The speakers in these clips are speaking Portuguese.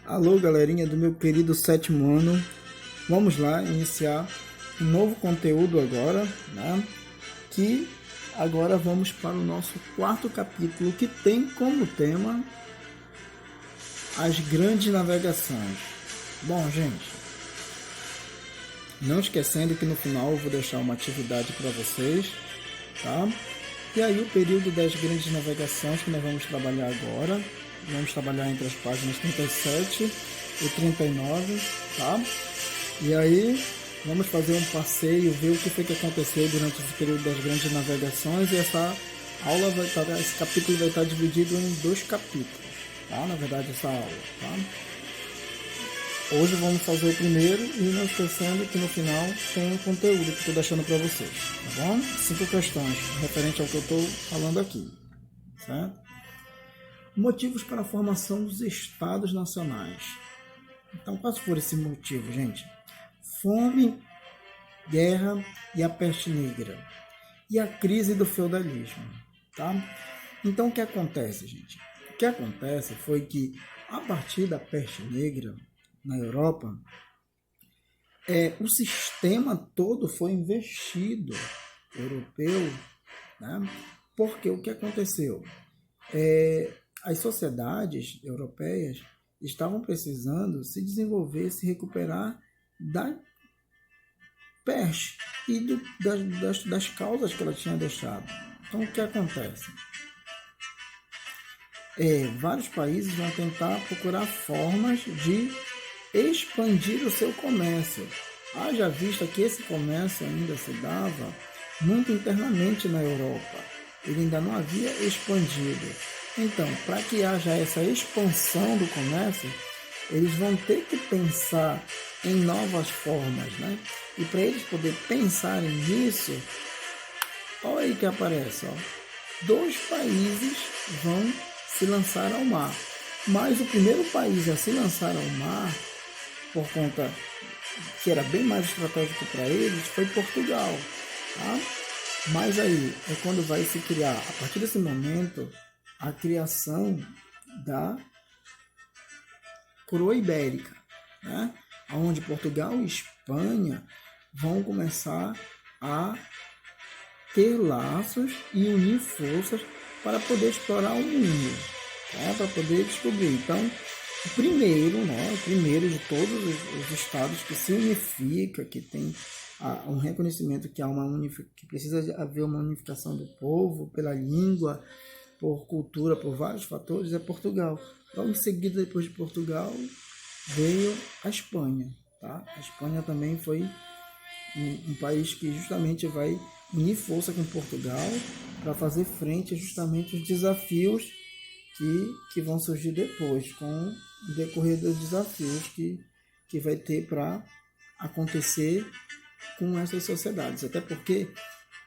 Alô, galerinha do meu querido sétimo ano. Vamos lá iniciar um novo conteúdo agora, né? Que agora vamos para o nosso quarto capítulo, que tem como tema as grandes navegações. Bom, gente, não esquecendo que no final eu vou deixar uma atividade para vocês, tá? E aí o período das grandes navegações que nós vamos trabalhar agora, vamos trabalhar entre as páginas 37 e 39, tá? E aí vamos fazer um passeio, ver o que foi que aconteceu durante esse período das grandes navegações, e essa aula vai estar, esse capítulo vai estar dividido em dois capítulos, tá? Na verdade, essa aula, tá? Hoje vamos fazer o primeiro e não esquecendo que no final tem o conteúdo que eu estou deixando para vocês, tá bom? 5 questões referente ao que eu estou falando aqui, certo? Motivos para a formação dos estados nacionais. Então, quais foram esses motivos, gente? Fome, guerra e a peste negra. E a crise do feudalismo, tá? Então, o que acontece, gente? O que acontece foi que, a partir da peste negra, na Europa, o sistema todo foi investido, europeu, né? Porque o que aconteceu? As sociedades europeias estavam precisando se desenvolver, se recuperar da peste e das causas que ela tinha deixado. Então, o que acontece? Vários países vão tentar procurar formas de expandir o seu comércio. Haja vista que esse comércio ainda se dava muito internamente na Europa. Ele ainda não havia expandido. Então, para que haja essa expansão do comércio, eles vão ter que pensar em novas formas, né? E para eles poderem pensarem nisso, olha aí que aparece, ó. 2 países vão se lançar ao mar. Mas o primeiro país a se lançar ao mar, por conta que era bem mais estratégico para eles, foi Portugal, tá? Mas aí é quando vai se criar, a partir desse momento, a criação da coroa ibérica, né? Onde Portugal e Espanha vão começar a ter laços e unir forças para poder explorar o mundo, né? Para poder descobrir. Então, o primeiro de todos os estados que se unifica, que tem um reconhecimento que que precisa haver uma unificação do povo pela língua, por cultura, por vários fatores, é Portugal. Logo em seguida, depois de Portugal, veio a Espanha, tá? A Espanha também foi um país que justamente vai unir força com Portugal para fazer frente justamente aos desafios que vão surgir depois, com o decorrer dos desafios que vai ter para acontecer com essas sociedades. Até porque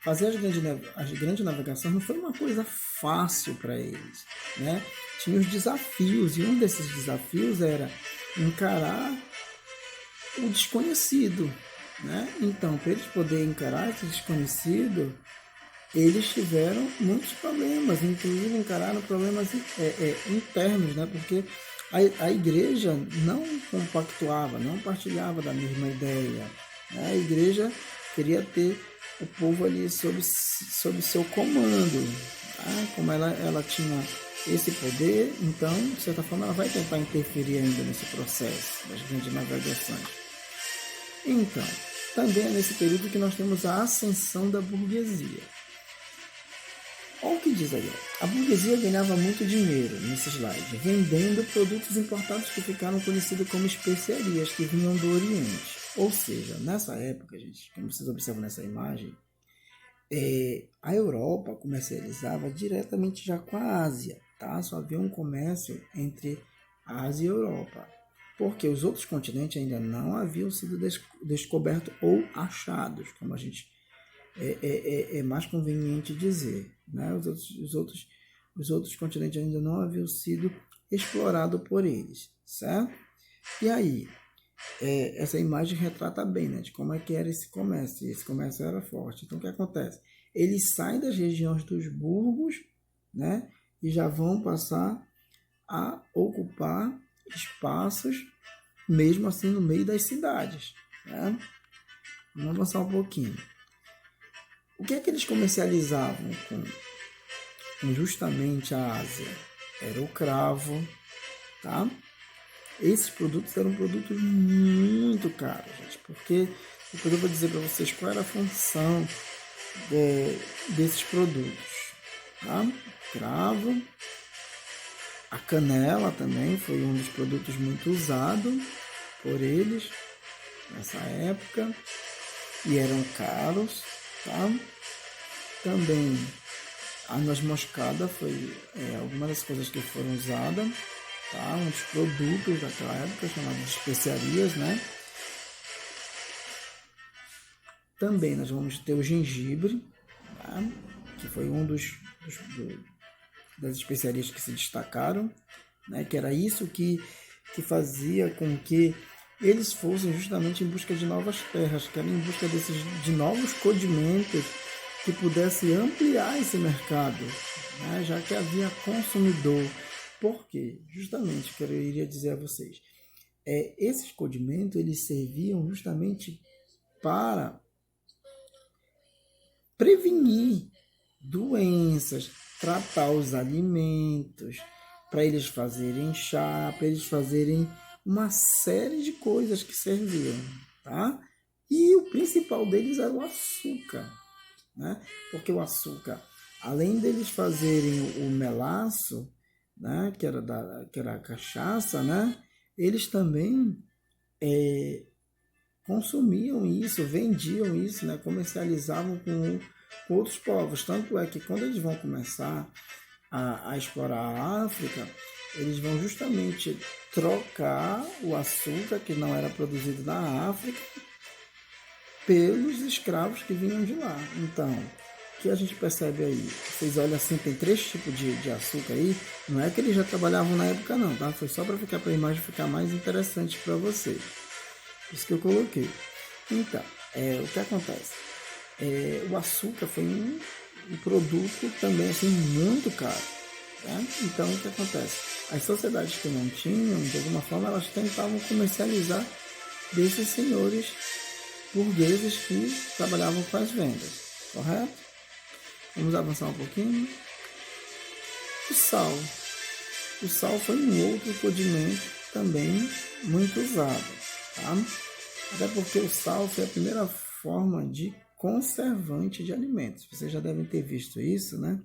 fazer as grandes navegações não foi uma coisa fácil para eles, né? Tinha os desafios, e um desses desafios era encarar o desconhecido, né? Então, para eles poderem encarar esse desconhecido, eles tiveram muitos problemas, inclusive encararam problemas internos, né? Porque a igreja não compactuava, não partilhava da mesma ideia, né? A igreja queria ter o povo ali sob seu comando, tá? Como ela tinha esse poder, então, de certa forma, ela vai tentar interferir ainda nesse processo das grandes navegações. Então, também é nesse período que nós temos a ascensão da burguesia. Olha o que diz aí. A burguesia ganhava muito dinheiro nesse slide, vendendo produtos importados que ficaram conhecidos como especiarias, que vinham do Oriente. Ou seja, nessa época, gente, como vocês observam nessa imagem, a Europa comercializava diretamente já com a Ásia, tá? Só havia um comércio entre a Ásia e a Europa, porque os outros continentes ainda não haviam sido descobertos ou achados, como a gente é mais conveniente dizer, né? Os outros continentes ainda não haviam sido explorados por eles, certo? E aí, essa imagem retrata bem, né, de como é que era esse comércio, e esse comércio era forte. Então, o que acontece? Eles saem das regiões dos burgos, né, e já vão passar a ocupar espaços, mesmo assim no meio das cidades, né? Vamos avançar um pouquinho. O que é que eles comercializavam com justamente a Ásia? Era o cravo, tá? Esses produtos eram produtos muito caros, gente, porque depois eu vou dizer para vocês qual era a função desses produtos, tá? O cravo, a canela também foi um dos produtos muito usados por eles nessa época e eram caros, tá? Também a noz moscada foi alguma das coisas que foram usadas, tá? Um dos produtos daquela época chamados de especiarias, né? Também nós vamos ter o gengibre, tá? Que foi um das especiarias que se destacaram, né? Que era isso que fazia com que eles fossem justamente em busca de novas terras, que eram em busca de novos condimentos que pudessem ampliar esse mercado, né? Já que havia consumidor. Por quê? Justamente, que eu iria dizer a vocês, esses condimentos eles serviam justamente para prevenir doenças, tratar os alimentos, para eles fazerem chá, para eles fazerem uma série de coisas que serviam, tá? E o principal deles era o açúcar, né? Porque o açúcar, além deles fazerem o melaço, né? que era a cachaça, né? Eles também consumiam isso, vendiam isso, né? Comercializavam com outros povos. Tanto é que quando eles vão começar a explorar a África, eles vão justamente trocar o açúcar que não era produzido na África pelos escravos que vinham de lá. Então, o que a gente percebe aí? Vocês olham assim, tem 3 tipos de açúcar aí. Não é que eles já trabalhavam na época não, tá? Foi só para a imagem ficar mais interessante para vocês. Isso que eu coloquei. Então, o que acontece? O açúcar foi um produto também assim, muito caro. Tá? Então, o que acontece? As sociedades que não tinham, de alguma forma, elas tentavam comercializar desses senhores burgueses que trabalhavam com as vendas. Correto? Vamos avançar um pouquinho. O sal. O sal foi um outro condimento também muito usado. Tá? Até porque o sal foi a primeira forma de conservante de alimentos. Vocês já devem ter visto isso, né?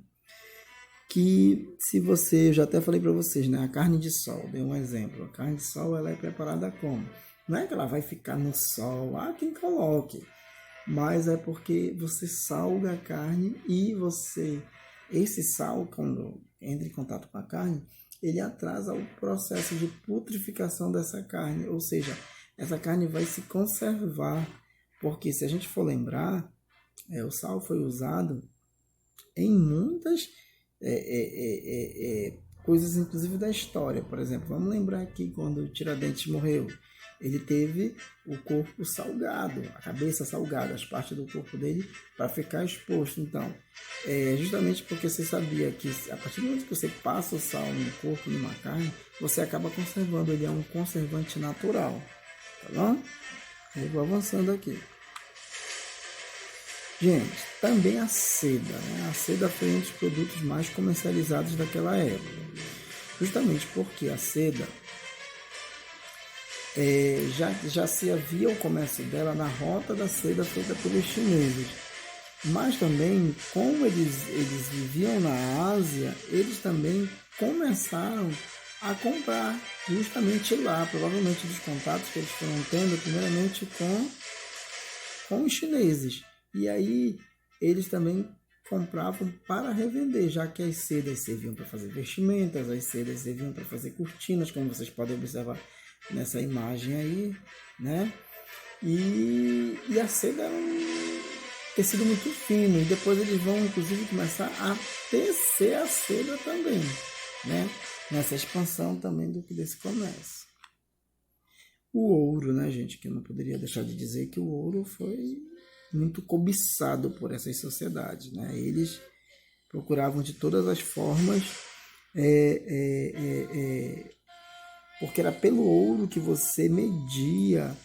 Que se você, eu já até falei para vocês, né? A carne de sol, dei um exemplo. A carne de sol, ela é preparada como? Não é que ela vai ficar no sol, quem coloque. Mas é porque você salga a carne e esse sal, quando entra em contato com a carne, ele atrasa o processo de putrificação dessa carne. Ou seja, essa carne vai se conservar. Porque se a gente for lembrar, o sal foi usado em muitas coisas, inclusive da história. Por exemplo, vamos lembrar aqui quando Tiradentes morreu. Ele teve o corpo salgado, a cabeça salgada, as partes do corpo dele para ficar exposto. Então, justamente porque você sabia que a partir do momento que você passa o sal no corpo, numa carne, você acaba conservando. Ele é um conservante natural. Tá bom? Eu vou avançando aqui. Gente, também a seda, né? A seda foi um dos produtos mais comercializados daquela época. Justamente porque a seda já se havia o comércio dela na rota da seda feita pelos chineses. Mas também, como eles viviam na Ásia, eles também começaram a comprar justamente lá, provavelmente dos contatos que eles foram tendo, primeiramente com os chineses. E aí eles também compravam para revender, já que as sedas serviam para fazer vestimentas, as sedas serviam para fazer cortinas, como vocês podem observar nessa imagem aí, né? E a seda era um tecido muito fino, e depois eles vão inclusive começar a tecer a seda também, né? Nessa expansão também desse comércio. O ouro, né, gente? Que eu não poderia deixar de dizer que o ouro foi muito cobiçado por essas sociedades, né? Eles procuravam de todas as formas porque era pelo ouro que você media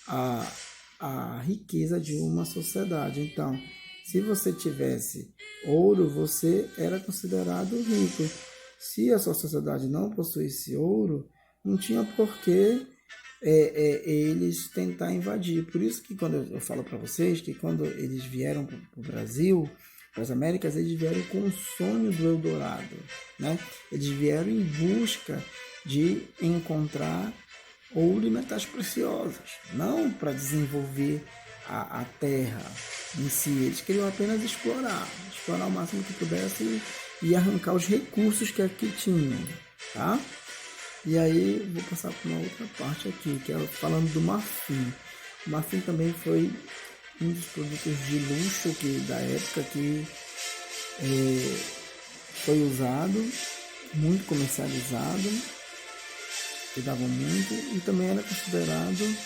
a riqueza de uma sociedade. Então, se você tivesse ouro, você era considerado rico. Se a sua sociedade não possuísse ouro, não tinha por que eles tentar invadir. Por isso que quando eu falo para vocês que quando eles vieram para o Brasil, para as Américas, eles vieram com o sonho do Eldorado, né? Eles vieram em busca de encontrar ouro e metais preciosos, não para desenvolver a terra em si. Eles queriam apenas explorar o máximo que pudesse e arrancar os recursos que aqui tinham, tá? E aí vou passar para uma outra parte aqui, que é falando do marfim. O marfim também foi um dos produtos de luxo da época que foi usado, muito comercializado, que davam muito, e também era considerado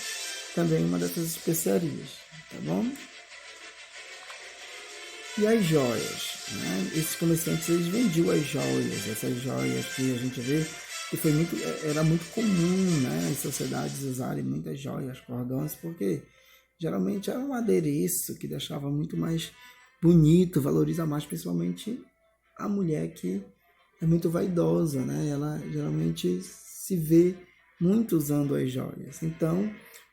também uma dessas especiarias, tá bom? E as joias, né? Esses comerciantes, eles vendiam as joias, essas joias que a gente vê que era muito comum, né, as sociedades usarem muitas joias, cordões, porque geralmente era um adereço que deixava muito mais bonito, valoriza mais, principalmente a mulher que é muito vaidosa, né? Ela geralmente se vê muito usando as joias. Então,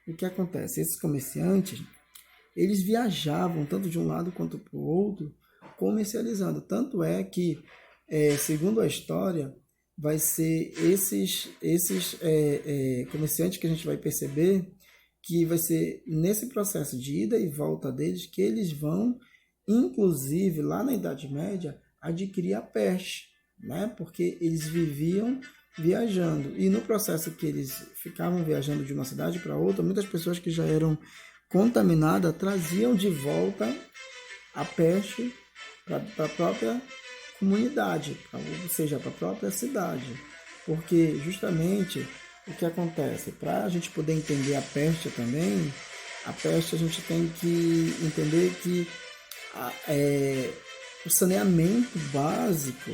o que acontece? Esses comerciantes, eles viajavam tanto de um lado quanto para o outro, comercializando. Tanto é que, segundo a história, vai ser esses comerciantes que a gente vai perceber que vai ser nesse processo de ida e volta deles que eles vão, inclusive lá na Idade Média, adquirir a peste, né? Porque eles viviam viajando, e no processo que eles ficavam viajando de uma cidade para outra, muitas pessoas que já eram contaminadas traziam de volta a peste para a própria comunidade, ou seja, para a própria cidade, porque justamente o que acontece, para a gente poder entender a peste também, a peste a gente tem que entender que o saneamento básico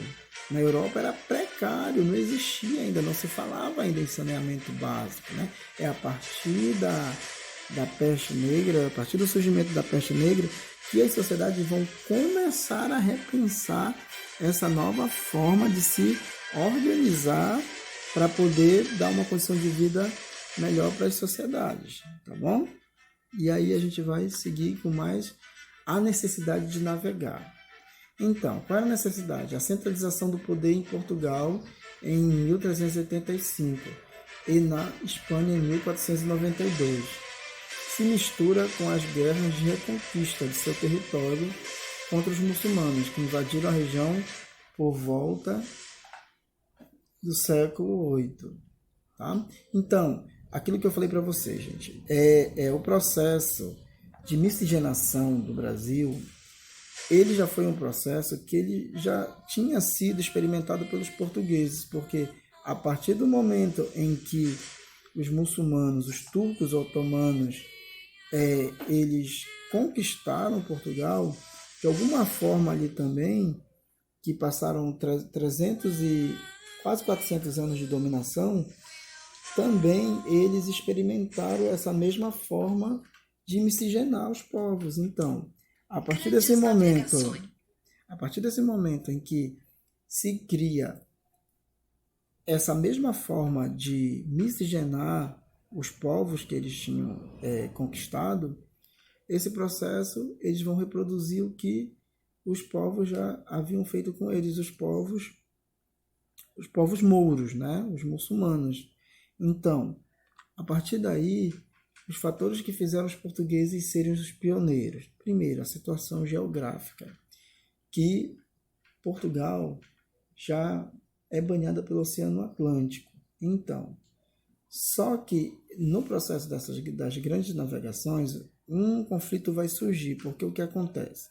na Europa era precário, não existia ainda, não se falava ainda em saneamento básico, né? É a partir da peste negra, a partir do surgimento da peste negra, que as sociedades vão começar a repensar essa nova forma de se organizar para poder dar uma condição de vida melhor para as sociedades, tá bom? E aí a gente vai seguir com mais a necessidade de navegar. Então, qual era a necessidade? A centralização do poder em Portugal em 1385 e na Espanha em 1492. Se mistura com as guerras de reconquista de seu território contra os muçulmanos, que invadiram a região por volta do século VIII. Tá? Então, aquilo que eu falei para vocês, gente, é o processo de miscigenação do Brasil. Ele já foi um processo que ele já tinha sido experimentado pelos portugueses, porque a partir do momento em que os muçulmanos, os turcos otomanos, eles conquistaram Portugal, de alguma forma ali também, que passaram 300 e quase 400 anos de dominação, também eles experimentaram essa mesma forma de miscigenar os povos. Então, a partir desse momento em que se cria essa mesma forma de miscigenar os povos que eles tinham conquistado, esse processo eles vão reproduzir o que os povos já haviam feito com eles, os povos mouros, né? Os muçulmanos. Então, a partir daí, os fatores que fizeram os portugueses serem os pioneiros. Primeiro, a situação geográfica, que Portugal já é banhada pelo Oceano Atlântico. Então, só que no processo das grandes navegações, um conflito vai surgir, porque o que acontece?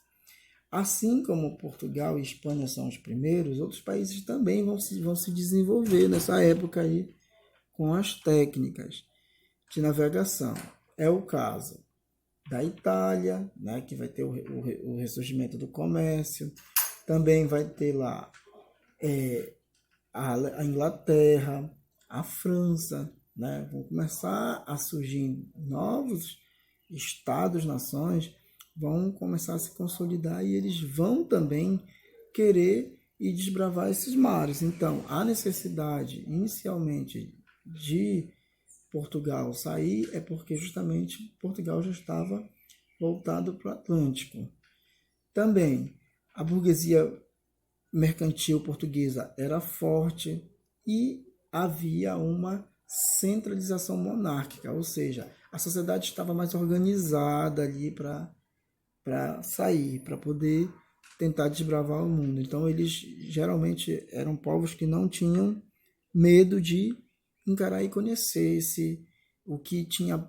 Assim como Portugal e Espanha são os primeiros, outros países também vão se desenvolver nessa época aí com as técnicas de navegação. É o caso da Itália, né, que vai ter o ressurgimento do comércio. Também vai ter lá a Inglaterra, a França, né? Vão começar a surgir novos estados, nações, vão começar a se consolidar e eles vão também querer e desbravar esses mares. Então, a necessidade inicialmente de Portugal sair é porque justamente Portugal já estava voltado para o Atlântico. Também a burguesia mercantil portuguesa era forte e havia uma centralização monárquica, ou seja, a sociedade estava mais organizada ali para sair, para poder tentar desbravar o mundo. Então eles geralmente eram povos que não tinham medo de encarar e conhecer o que tinha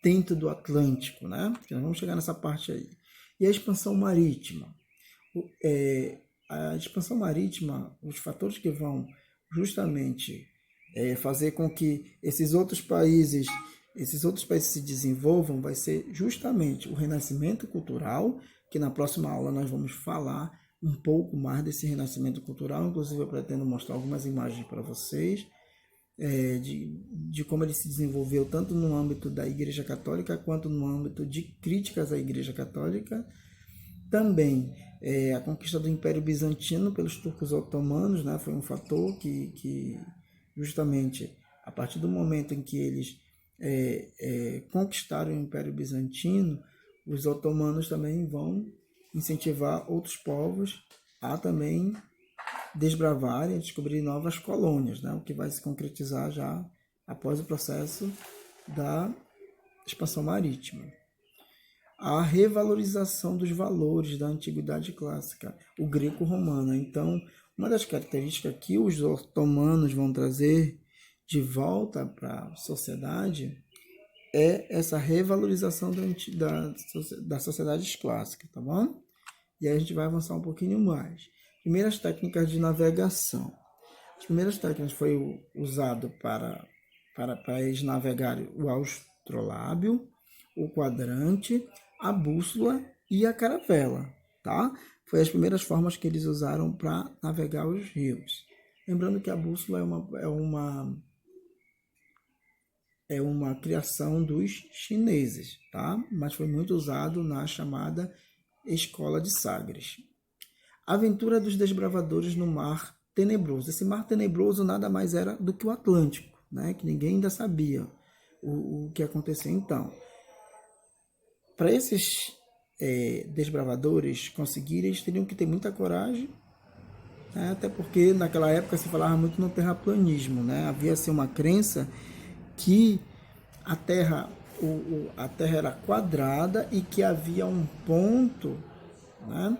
dentro do Atlântico, né? Nós vamos chegar nessa parte aí. E a expansão marítima. A expansão marítima, os fatores que vão justamente fazer com que esses outros países se desenvolvam vai ser justamente o renascimento cultural, que na próxima aula nós vamos falar um pouco mais desse renascimento cultural. Inclusive eu pretendo mostrar algumas imagens para vocês de como ele se desenvolveu tanto no âmbito da Igreja Católica quanto no âmbito de críticas à Igreja Católica. Também a conquista do Império Bizantino pelos turcos otomanos, né, foi um fator que justamente a partir do momento em que eles conquistaram o Império Bizantino, os otomanos também vão incentivar outros povos a também desbravarem, descobrir novas colônias, né, o que vai se concretizar já após o processo da expansão marítima. A revalorização dos valores da antiguidade clássica, o greco-romano. Então, uma das características que os otomanos vão trazer de volta para a sociedade é essa revalorização das sociedades clássicas, tá bom? E aí a gente vai avançar um pouquinho mais. Primeiras técnicas de navegação. As primeiras técnicas foi usado para eles navegarem o astrolábio, o quadrante, a bússola e a caravela, tá? Foi as primeiras formas que eles usaram para navegar os rios. Lembrando que a bússola é uma criação dos chineses, tá? Mas foi muito usado na chamada Escola de Sagres. Aventura dos desbravadores no Mar Tenebroso. Esse Mar Tenebroso nada mais era do que o Atlântico, né? Que ninguém ainda sabia o que aconteceu. Então, para esses desbravadores conseguirem, eles teriam que ter muita coragem, né? Até porque naquela época se falava muito no terraplanismo, né? Havia assim, uma crença que a Terra era quadrada e que havia um ponto, né,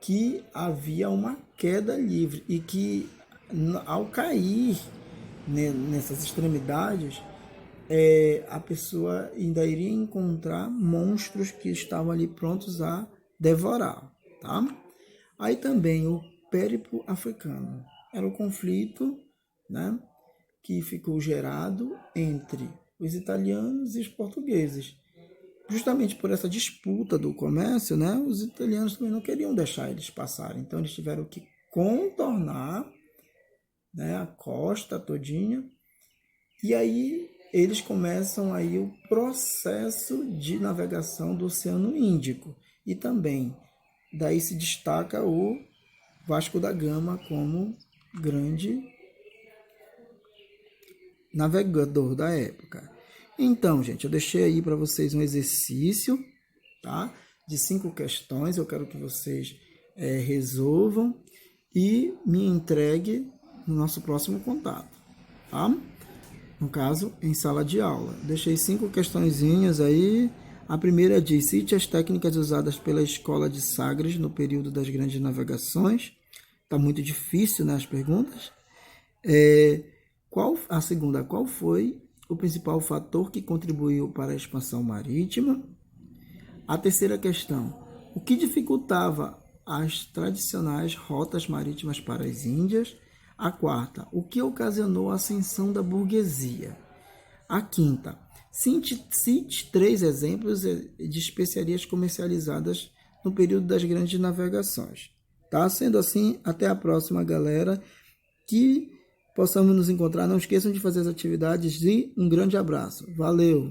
que havia uma queda livre e que ao cair nessas extremidades a pessoa ainda iria encontrar monstros que estavam ali prontos a devorar, tá? Aí também o périplo africano era o conflito, né, que ficou gerado entre os italianos e os portugueses. Justamente por essa disputa do comércio, né, os italianos também não queriam deixar eles passarem, então eles tiveram que contornar, né, a costa todinha, e aí eles começam aí o processo de navegação do Oceano Índico. E também daí se destaca o Vasco da Gama como grande navegador da época. Então, gente, eu deixei aí para vocês um exercício, tá? De 5 questões. Eu quero que vocês resolvam e me entreguem no nosso próximo contato, tá? No caso, em sala de aula. Deixei 5 questõezinhas aí. A primeira diz: cite as técnicas usadas pela Escola de Sagres no período das grandes navegações. Está muito difícil, né, as perguntas. A segunda, qual foi o principal fator que contribuiu para a expansão marítima? A terceira questão: o que dificultava as tradicionais rotas marítimas para as Índias? A quarta, o que ocasionou a ascensão da burguesia? A quinta, cite 3 exemplos de especiarias comercializadas no período das grandes navegações. Tá? Sendo assim, até a próxima, galera. Que possamos nos encontrar. Não esqueçam de fazer as atividades e um grande abraço. Valeu!